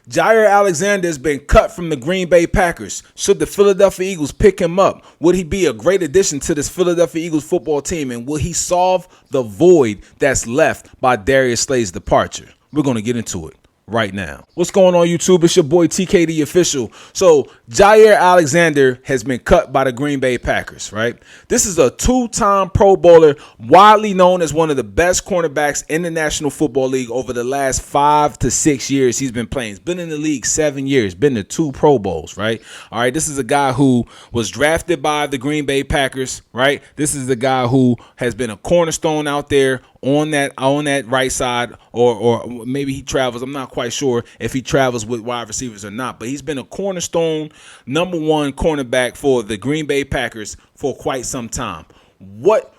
Jaire Alexander has been cut from the Green Bay Packers. Should the Philadelphia Eagles pick him up? Would he be a great addition to this Philadelphia Eagles football team? And will he solve the void that's left by Darius Slay's departure? We're going to get into it right now. What's going on, YouTube? It's your boy TKD Official. So Jaire Alexander has been cut by the Green Bay Packers, right? This is a two-time Pro Bowler, widely known as one of the best cornerbacks in the National Football League over the last 5 to 6 years he's been playing. He's been in the league 7 years, been to 2 Pro Bowls, right? All right, this is a guy who was drafted by the Green Bay Packers, right? This is the guy who has been a cornerstone out there on that right side, or maybe he travels. I'm not quite sure if he travels with wide receivers or not, but he's been a cornerstone #1 cornerback for the Green Bay Packers for quite some time. What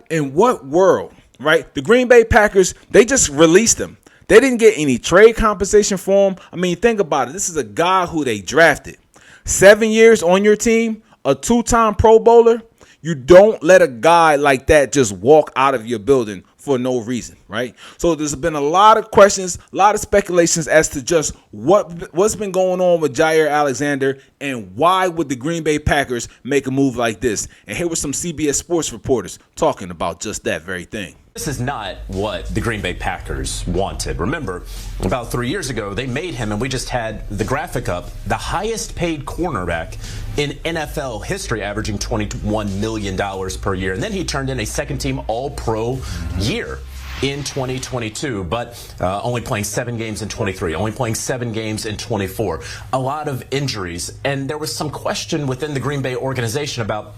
in what world, right? The Green Bay Packers, they just released him. They didn't get any trade compensation for him. I mean, think about it. This is a guy who they drafted. 7 years on your team, a 2-time Pro Bowler. You don't let a guy like that just walk out of your building for no reason, right? So there's been a lot of questions, a lot of speculations as to just what's been going on with Jaire Alexander and why would the Green Bay Packers make a move like this. And here were some CBS Sports reporters talking about just that very thing. This is not what the Green Bay Packers wanted. Remember, about 3 years ago, they made him, and we just had the graphic up, the highest paid cornerback in NFL history, averaging $21 million per year. And then he turned in a second-team All-Pro year in 2022, but only playing 7 games in 23, only playing 7 games in 24. A lot of injuries, and there was some question within the Green Bay organization about,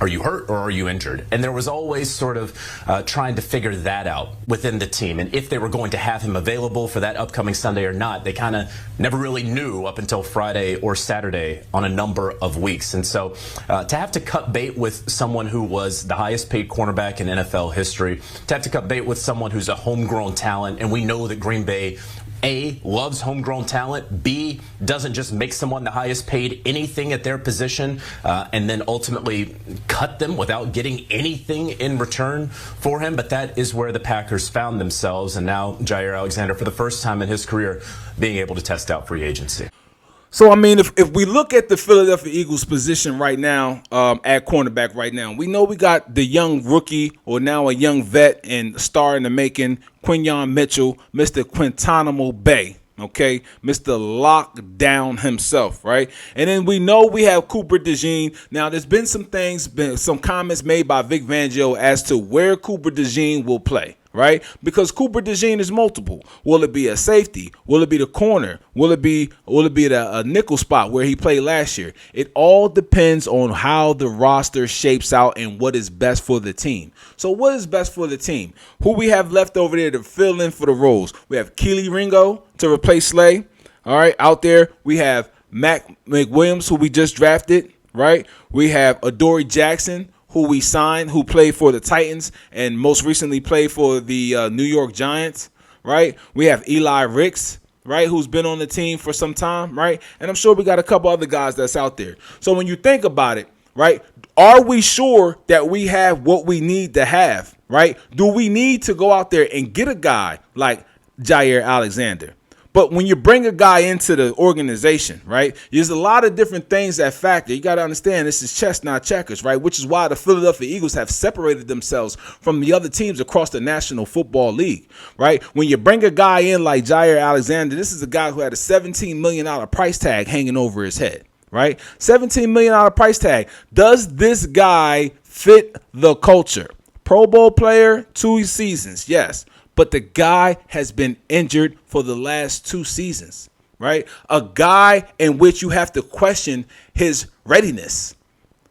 are you hurt or are you injured? And there was always sort of trying to figure that out within the team. And if they were going to have him available for that upcoming Sunday or not, they kind of never really knew up until Friday or Saturday on a number of weeks. And so to have to cut bait with someone who was the highest paid cornerback in NFL history, to have to cut bait with someone who's a homegrown talent, and we know that Green Bay A, loves homegrown talent, B, doesn't just make someone the highest paid anything at their position, and then ultimately cut them without getting anything in return for him. But that is where the Packers found themselves, and now Jaire Alexander, for the first time in his career, being able to test out free agency. So, I mean, if we look at the Philadelphia Eagles position right now, at cornerback right now, we know we got the young rookie, or now a young vet and star in the making, Quinyon Mitchell, Mr. Quintanamo Bay, okay, Mr. Lockdown himself, right? And then we know we have Cooper DeJean. Now, there's been some comments made by Vic Fangio as to where Cooper DeJean will play. Right? Because Cooper DeJean is multiple. Will it be a safety? Will it be the corner? Will it be a nickel spot where he played last year? It all depends on how the roster shapes out and what is best for the team. So what is best for the team? Who we have left over there to fill in for the roles? We have Keely Ringo to replace Slay. All right, out there we have Mac McWilliams, who we just drafted. Right? We have Adoree Jackson, who we signed, who played for the Titans and most recently played for the New York Giants, right? We have Eli Ricks, right, who's been on the team for some time, right? And I'm sure we got a couple other guys that's out there. So when you think about it, right, are we sure that we have what we need to have, right? Do we need to go out there and get a guy like Jaire Alexander? But when you bring a guy into the organization, right, there's a lot of different things that factor. You got to understand this is chess, not checkers, right, which is why the Philadelphia Eagles have separated themselves from the other teams across the National Football League, right? When you bring a guy in like Jaire Alexander, this is a guy who had a $17 million price tag hanging over his head, right? $17 million price tag. Does this guy fit the culture? Pro Bowl player, 2 seasons, yes. But the guy has been injured for the last 2 seasons, right? A guy in which you have to question his readiness,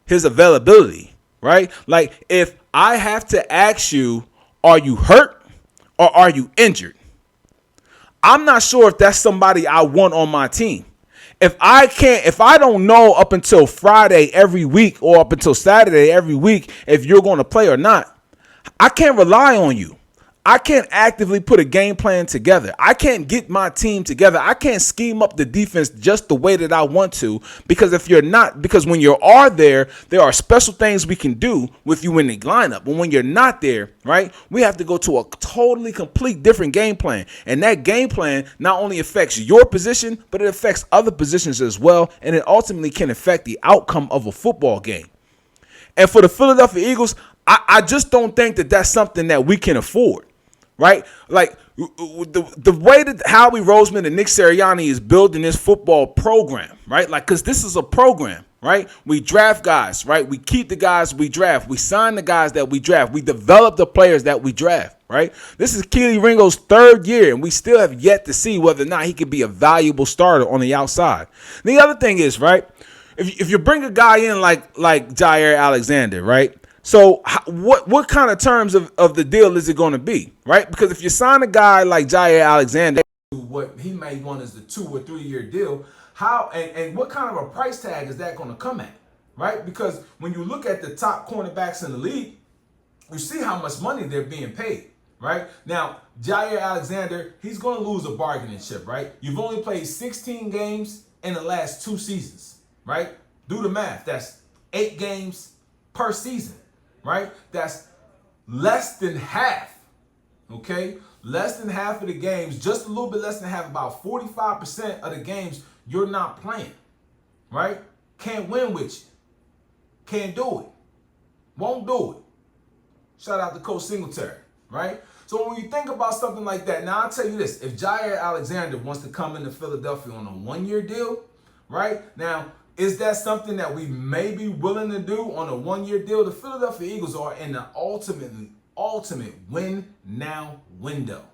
his availability, right? Like if I have to ask you, are you hurt or are you injured? I'm not sure if that's somebody I want on my team. If I don't know up until Friday every week or up until Saturday every week if you're going to play or not, I can't rely on you. I can't actively put a game plan together. I can't get my team together. I can't scheme up the defense just the way that I want to, because when you are there are special things we can do with you in the lineup. But when you're not there, right, we have to go to a totally complete different game plan. And that game plan not only affects your position, but it affects other positions as well. And it ultimately can affect the outcome of a football game. And for the Philadelphia Eagles, I just don't think that that's something that we can afford. Right? Like the way that Howie Roseman and Nick Sirianni is building this football program, right? Like, because this is a program, right? We draft guys, right? We keep the guys we draft. We sign the guys that we draft. We develop the players that we draft, right? This is Kelee Ringo's third year, and we still have yet to see whether or not he could be a valuable starter on the outside. The other thing is, right, if you bring a guy in like Jaire Alexander, right? So what kind of terms of the deal is it going to be, right? Because if you sign a guy like Jaire Alexander, what he may want is the 2 or 3 year deal, how and what kind of a price tag is that going to come at, right? Because when you look at the top cornerbacks in the league, you see how much money they're being paid, right? Now, Jaire Alexander, he's going to lose a bargaining chip, right? You've only played 16 games in the last 2 seasons, right? Do the math. That's 8 games per season. Right? That's less than half. Okay? Less than half of the games, just a little bit less than half, about 45% of the games you're not playing. Right? Can't win with you. Can't do it. Won't do it. Shout out to Coach Singletary. Right? So when you think about something like that, now I'll tell you this. If Jaire Alexander wants to come into Philadelphia on a 1-year deal, right? Now, is that something that we may be willing to do on a 1-year deal? The Philadelphia Eagles are in the ultimate win-now window.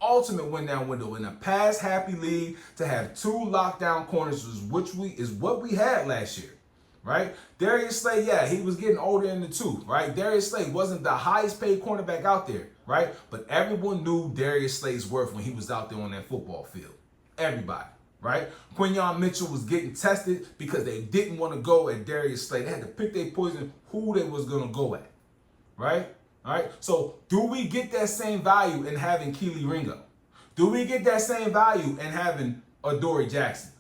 Ultimate win-now window in a pass-happy league to have 2 lockdown corners, which is what we had last year, right? Darius Slay, yeah, he was getting older in the tooth, right? Darius Slay wasn't the highest-paid cornerback out there, right? But everyone knew Darius Slay's worth when he was out there on that football field. Everybody. Right? Quinyon Mitchell was getting tested because they didn't want to go at Darius Slay. They had to pick their poison who they was going to go at. Right? All right. So do we get that same value in having Kelee Ringo? Do we get that same value in having Adoree Jackson?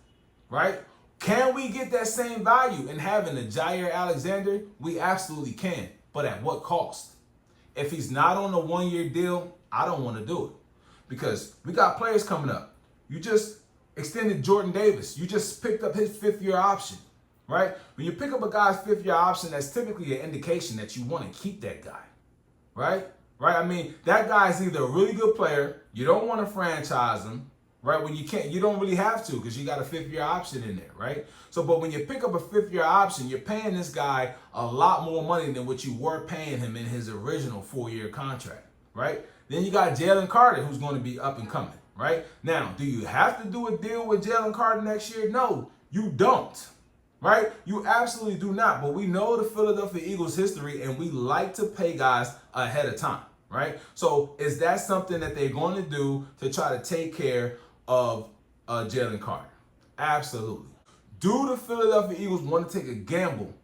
Right? Can we get that same value in having a Jaire Alexander? We absolutely can. But at what cost? If he's not on a 1-year deal, I don't want to do it. Because we got players coming up. You just extended Jordan Davis. You just picked up his 5th-year option, right? When you pick up a guy's 5th-year option, that's typically an indication that you want to keep that guy, right? Right? I mean, that guy is either a really good player, you don't want to franchise him, right? When you don't really have to because you got a 5th-year option in there, right? So, but when you pick up a 5th-year option, you're paying this guy a lot more money than what you were paying him in his original 4-year contract, right? Then you got Jalen Carter, who's going to be up and coming. Right? Now, do you have to do a deal with Jalen Carter next year? No, you don't. Right? You absolutely do not. But we know the Philadelphia Eagles history, and we like to pay guys ahead of time. Right? So is that something that they're going to do to try to take care of Jalen Carter? Absolutely. Do the Philadelphia Eagles want to take a gamble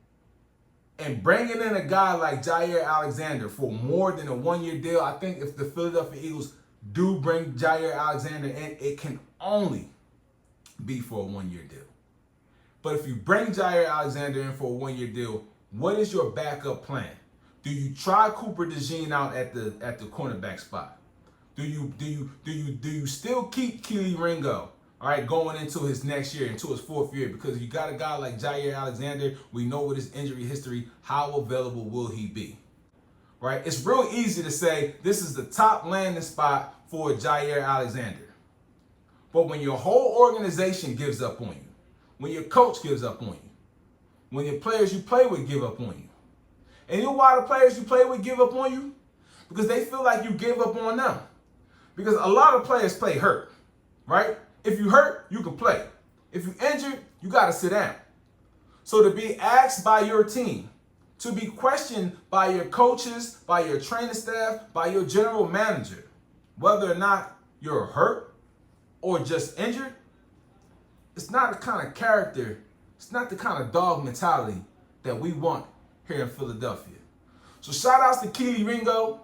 and bringing in a guy like Jaire Alexander for more than a 1-year deal? I think if the Philadelphia Eagles do bring Jaire Alexander in, it can only be for a 1-year deal. But if you bring Jaire Alexander in for a 1-year deal, what is your backup plan? Do you try Cooper DeJean out at the cornerback spot? Do you still keep Kelee Ringo, all right, going into his next year, into his 4th year? Because you got a guy like Jaire Alexander, we know with his injury history, how available will he be? Right? It's real easy to say this is the top landing spot for Jaire Alexander. But when your whole organization gives up on you, when your coach gives up on you, when your players you play with give up on you, and you know why the players you play with give up on you? Because they feel like you gave up on them. Because a lot of players play hurt, right? If you hurt, you can play. If you injured, you got to sit down. So to be asked by your team, to be questioned by your coaches, by your training staff, by your general manager, whether or not you're hurt or just injured, it's not the kind of character, it's not the kind of dog mentality that we want here in Philadelphia. So shout outs to Kelee Ringo.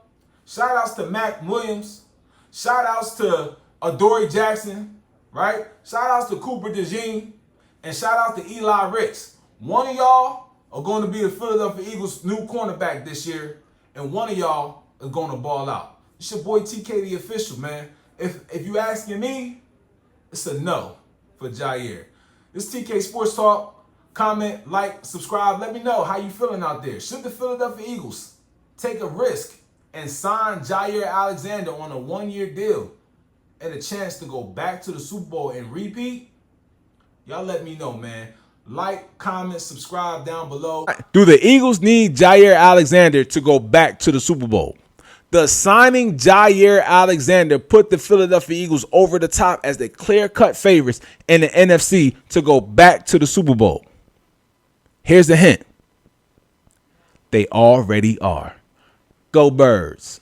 Shout outs to Mac Williams. Shout outs to Adoree Jackson, right? Shout outs to Cooper DeJean. And shout out to Eli Ricks. One of y'all are going to be the Philadelphia Eagles' new cornerback this year. And one of y'all is going to ball out. It's your boy TK the Official, man. If you asking me, it's a no for Jaire. This TK Sports Talk. Comment, like, subscribe. Let me know how you feeling out there. Should the Philadelphia Eagles take a risk and sign Jaire Alexander on a 1-year deal and a chance to go back to the Super Bowl and repeat? Y'all let me know, man. Like, comment, subscribe down below. Do the Eagles need Jaire Alexander to go back to the Super Bowl? Does signing Jaire Alexander put the Philadelphia Eagles over the top as the clear-cut favorites in the NFC to go back to the Super Bowl? Here's the hint. They already are. Go Birds.